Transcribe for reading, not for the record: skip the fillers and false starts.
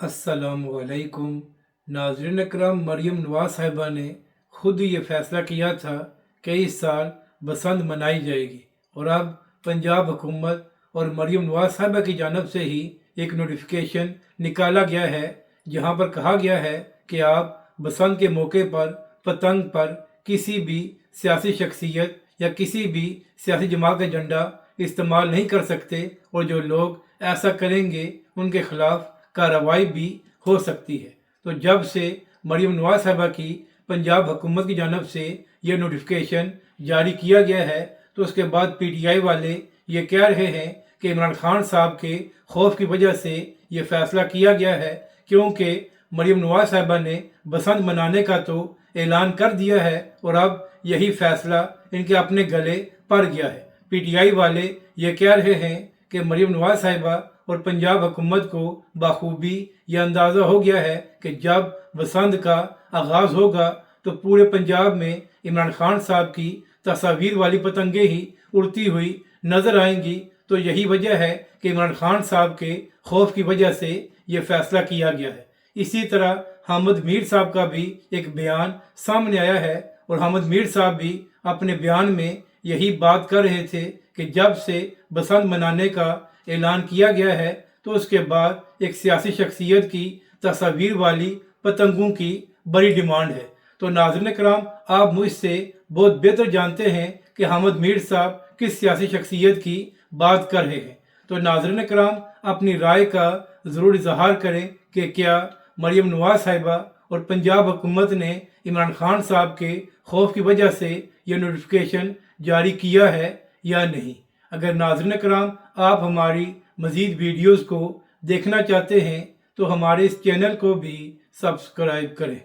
अस्सलामुअलैकुम। नाज़रीन अकरम, मरीम नवाज़ साहिबा ने खुद ये फ़ैसला किया था कि इस साल बसंत मनाई जाएगी और अब पंजाब हुकूमत और मरीम नवाज़ साहिबा की जानब से ही एक नोटिफिकेशन निकाला गया है, जहाँ पर कहा गया है कि आप बसंत के मौके पर पतंग पर किसी भी सियासी शख्सियत या किसी भी सियासी जमात का झंडा इस्तेमाल नहीं कर सकते, और जो लोग ऐसा करेंगे उनके खिलाफ कार्रवाई भी हो सकती है। तो जब से मरीम नवाज़ साहिबा की पंजाब हुकूमत की जानब से ये नोटिफिकेशन जारी किया गया है, तो उसके बाद PTI वाले ये कह रहे हैं कि इमरान खान साहब के खौफ की वजह से ये फ़ैसला किया गया है, क्योंकि मरीम नवाज़ साहिबा ने बसंत मनाने का तो ऐलान कर दिया है और अब यही फ़ैसला इनके अपने गले पड़ गया है। PTI वाले ये कह रहे हैं कि मरीम नवाज़ साहिबा और पंजाब हुकूमत को बाखूबी यह अंदाज़ा हो गया है कि जब बसंत का आगाज़ होगा तो पूरे पंजाब में इमरान खान साहब की तस्वीर वाली पतंगें ही उड़ती हुई नज़र आएंगी। तो यही वजह है कि इमरान खान साहब के खौफ की वजह से ये फ़ैसला किया गया है। इसी तरह हामिद मीर साहब का भी एक बयान सामने आया है, और हामिद मीर साहब भी अपने बयान में यही बात कर रहे थे कि जब से बसंत मनाने का ऐलान किया गया है तो उसके बाद एक सियासी शख्सियत की तस्वीर वाली पतंगों की बड़ी डिमांड है। तो नाज़रीन कराम, आप मुझसे बहुत बेहतर जानते हैं कि हामिद मीर साहब किस सियासी शख्सियत की बात कर रहे हैं। तो नाज़रीन कराम, अपनी राय का ज़रूर इजहार करें कि क्या मरीम नवाज़ साहिबा और पंजाब हुकूमत ने इमरान खान साहब के खौफ की वजह से ये नोटिफिकेशन जारी किया है या नहीं। अगर नाज़रीन कराम आप हमारी मज़ीद वीडियोज़ को देखना चाहते हैं तो हमारे इस चैनल को भी सब्सक्राइब करें।